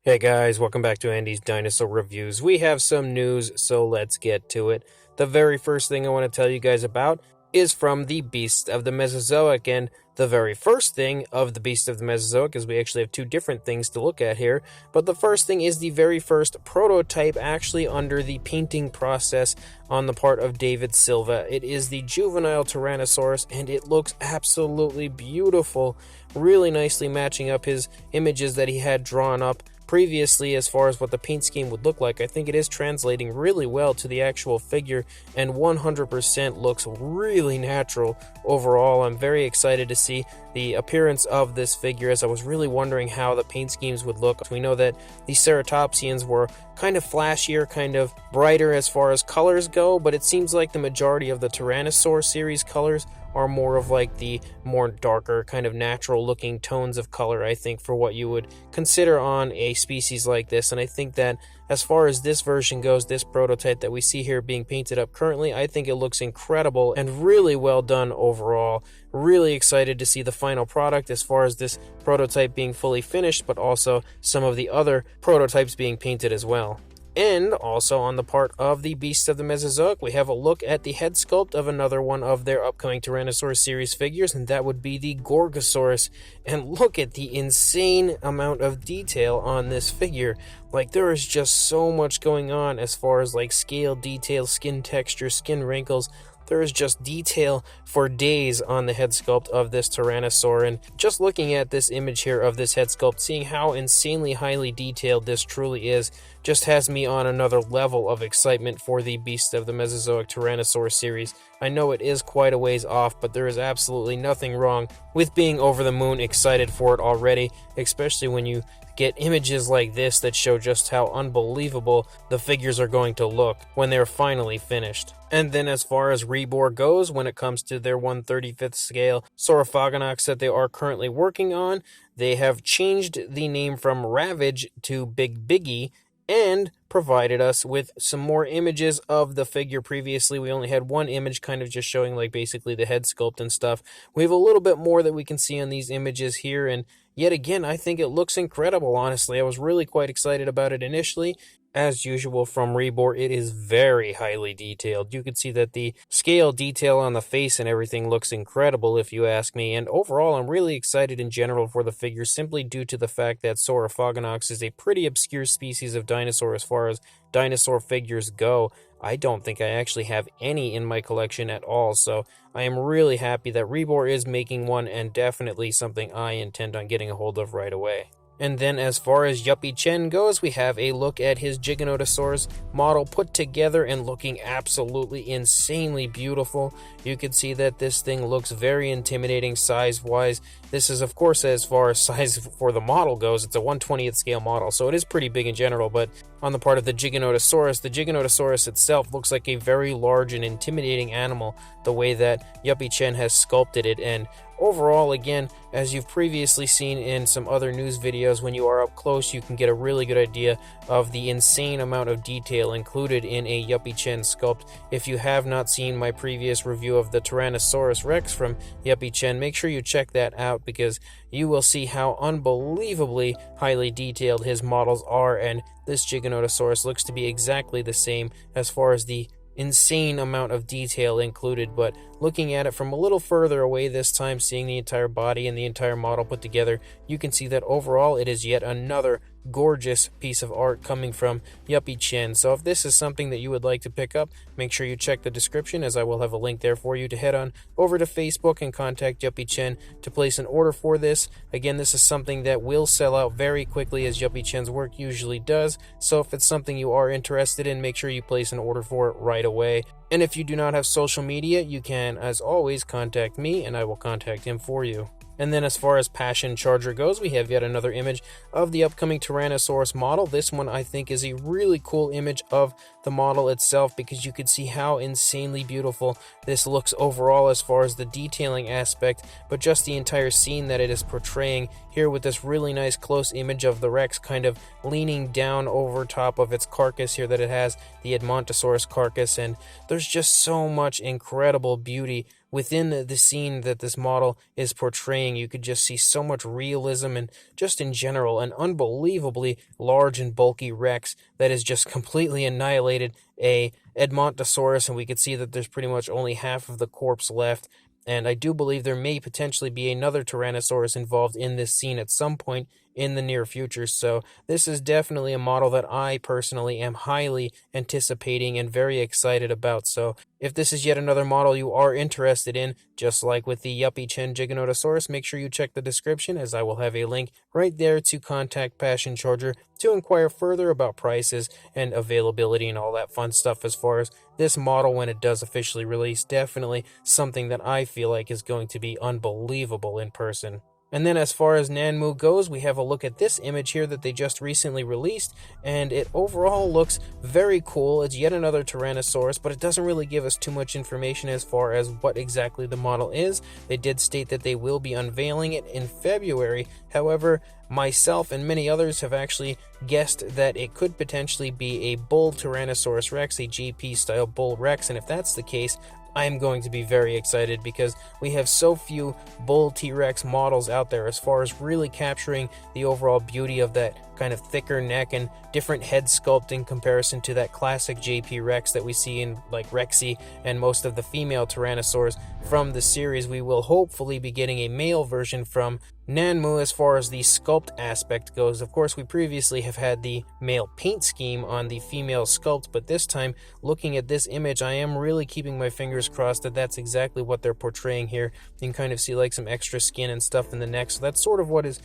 Hey guys, welcome back to Andy's Dinosaur Reviews. We have some news, so let's get to it. The very first thing I want to tell you guys about is from the Beast of the Mesozoic, and the very first thing of the Beast of the Mesozoic is we actually have two different things to look at here, but the first thing is the very first prototype actually under the painting process on the part of David Silva. It is the juvenile Tyrannosaurus, and it looks absolutely beautiful, really nicely matching up his images that he had drawn up previously as far as what the paint scheme would look like. I think it is translating really well to the actual figure and 100% looks really natural overall. I'm very excited to see the appearance of this figure, as I was really wondering how the paint schemes would look. We know that the Ceratopsians were kind of flashier, kind of brighter as far as colors go, but it seems like the majority of the Tyrannosaur series colors are more of like the more darker kind of natural looking tones of color, I think, for what you would consider on a species like this. And I think that as far as this version goes, this prototype that we see here being painted up currently, I think it looks incredible and really well done overall. Really excited to see the final product as far as this prototype being fully finished, but also some of the other prototypes being painted as well. And also on the part of the Beast of the Mesozoic, we have a look at the head sculpt of another one of their upcoming Tyrannosaurus series figures, and that would be the Gorgosaurus. And look at the insane amount of detail on this figure. Like, there is just so much going on as far as like scale, detail, skin texture, skin wrinkles. There is just detail for days on the head sculpt of this Tyrannosaur, and just looking at this image here of this head sculpt, seeing how insanely highly detailed this truly is, just has me on another level of excitement for the Beast of the Mesozoic Tyrannosaur series. I know it is quite a ways off, but there is absolutely nothing wrong with being over the moon excited for it already, especially when you get images like this that show just how unbelievable the figures are going to look when they're finally finished. And then as far as Rebor goes, when it comes to their 1/35th scale Saurophaganax that they are currently working on, they have changed the name from Ravage to Big Biggie and provided us with some more images of the figure. Previously we only had one image kind of just showing like basically the head sculpt and stuff. We have a little bit more that we can see on these images here, and yet again I think it looks incredible. Honestly, I was really quite excited about it initially. As usual from Rebor, it is very highly detailed. You can see that the scale detail on the face and everything looks incredible if you ask me, and overall I'm really excited in general for the figure simply due to the fact that Saurophaganax is a pretty obscure species of dinosaur as far as dinosaur figures go. I don't think I actually have any in my collection at all, so I am really happy that Rebor is making one, and definitely something I intend on getting a hold of right away. And then as far as Yuppie Chen goes, we have a look at his Giganotosaurus model put together and looking absolutely insanely beautiful. You can see that this thing looks very intimidating size-wise. This is, of course, as far as size for the model goes, it's a 1/20th scale model, so it is pretty big in general, but on the part of the Giganotosaurus itself looks like a very large and intimidating animal, the way that Yuppie Chen has sculpted it. And overall, again, as you've previously seen in some other news videos, when you are up close, you can get a really good idea of the insane amount of detail included in a Yuppie Chen sculpt. If you have not seen my previous review of the Tyrannosaurus Rex from Yuppie Chen, make sure you check that out, because you will see how unbelievably highly detailed his models are, and this Giganotosaurus looks to be exactly the same as far as the insane amount of detail included. But looking at it from a little further away this time, seeing the entire body and the entire model put together, you can see that overall it is yet another gorgeous piece of art coming from Yuppie Chen. So if this is something that you would like to pick up, make sure you check the description, as I will have a link there for you to head on over to Facebook and contact Yuppie Chen to place an order for this. Again, this is something that will sell out very quickly, as Yuppie Chen's work usually does, so if it's something you are interested in, make sure you place an order for it right away. And if you do not have social media, you can, as always, contact me and I will contact him for you. And then as far as Passion Charger goes, we have yet another image of the upcoming Tyrannosaurus model. This one I think is a really cool image of the model itself, because you can see how insanely beautiful this looks overall as far as the detailing aspect, but just the entire scene that it is portraying here with this really nice close image of the Rex kind of leaning down over top of its carcass here that it has, the Edmontosaurus carcass, and there's just so much incredible beauty within the scene that this model is portraying, you could just see so much realism and just in general an unbelievably large and bulky Rex that has just completely annihilated a Edmontosaurus, and we could see that there's pretty much only half of the corpse left. And I do believe there may potentially be another Tyrannosaurus involved in this scene at some point in the near future. So this is definitely a model that I personally am highly anticipating and very excited about. So if this is yet another model you are interested in, just like with the Yuppie Chen Giganotosaurus, make sure you check the description, as I will have a link right there to contact Passion Charger to inquire further about prices and availability and all that fun stuff as far as this model when it does officially release. Definitely something that I feel like is going to be unbelievable in person. And then as far as Nanmu goes, we have a look at this image here that they just recently released, and it overall looks very cool. It's yet another Tyrannosaurus, but it doesn't really give us too much information as far as what exactly the model is. They did state that they will be unveiling it in February. However, myself and many others have actually guessed that it could potentially be a bull Tyrannosaurus Rex, a GP-style bull Rex, and if that's the case, I'm going to be very excited because we have so few bull T-Rex models out there as far as really capturing the overall beauty of that kind of thicker neck and different head sculpt in comparison to that classic JP Rex that we see in like Rexy and most of the female Tyrannosaurs from the series. We will hopefully be getting a male version from Nanmu as far as the sculpt aspect goes. Of course, we previously have had the male paint scheme on the female sculpt, but this time, looking at this image, I am really keeping my fingers crossed that that's exactly what they're portraying here. You can kind of see like some extra skin and stuff in the neck, so that's sort of what is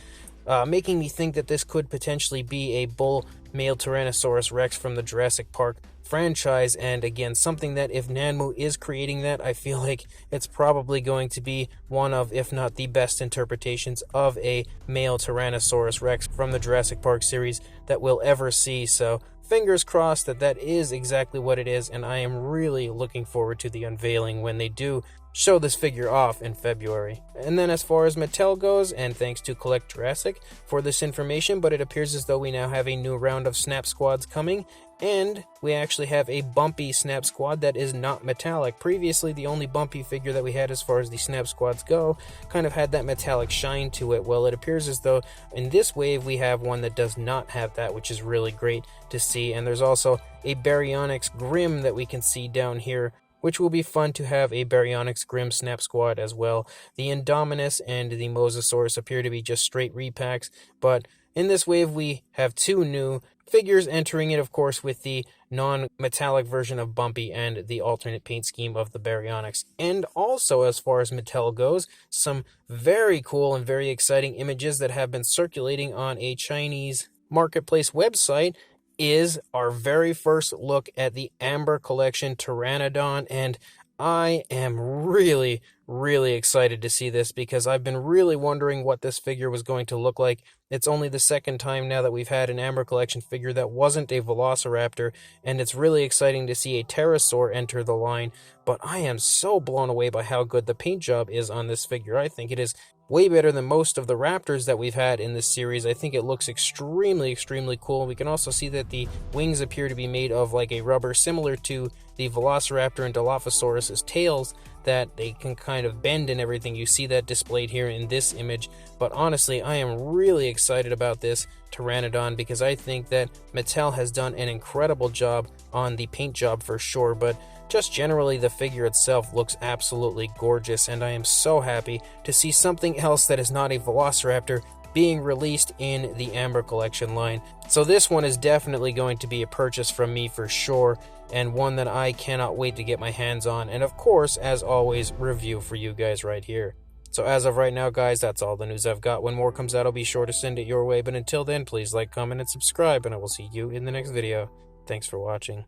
making me think that this could potentially be a bull male Tyrannosaurus Rex from the Jurassic Park franchise. And again, something that if Nanmu is creating that, I feel like it's probably going to be one of, if not the best interpretations of a male Tyrannosaurus Rex from the Jurassic Park series that we'll ever see. So fingers crossed that that is exactly what it is, and I am really looking forward to the unveiling when they do show this figure off in February. And then as far as Mattel goes, and thanks to Collect Jurassic for this information, but it appears as though we now have a new round of Snap Squads coming, and we actually have a bumpy Snap Squad that is not metallic. Previously, the only bumpy figure that we had as far as the Snap Squads go kind of had that metallic shine to it. Well, it appears as though in this wave we have one that does not have that, which is really great to see. And there's also a Baryonyx Grim that we can see down here, which will be fun to have a Baryonyx Grim Snap Squad as well. The Indominus and the Mosasaurus appear to be just straight repacks, but in this wave we have two new figures entering it, of course, with the non-metallic version of Bumpy and the alternate paint scheme of the Baryonyx. And also, as far as Mattel goes, some very cool and very exciting images that have been circulating on a Chinese marketplace website is our very first look at the Amber Collection Pteranodon, and I am really excited to see this because I've been really wondering what this figure was going to look like. It's only the second time now that we've had an Amber Collection figure that wasn't a Velociraptor, and it's really exciting to see a Pterosaur enter the line, but I am so blown away by how good the paint job is on this figure. I think it is way better than most of the Raptors that we've had in this series. I think it looks extremely cool. We can also see that the wings appear to be made of like a rubber similar to the Velociraptor and Dilophosaurus's tails, that they can kind of bend and everything. You see that displayed here in this image. But honestly, I am really excited about this Pteranodon because I think that Mattel has done an incredible job on the paint job for sure, but just generally the figure itself looks absolutely gorgeous, and I am so happy to see something else that is not a Velociraptor being released in the Amber Collection line. So this one is definitely going to be a purchase from me for sure, and one that I cannot wait to get my hands on, and of course, as always, review for you guys right here. So as of right now, guys, that's all the news I've got. When more comes out, I'll be sure to send it your way, but until then, please like, comment, and subscribe, and I will see you in the next video. Thanks for watching.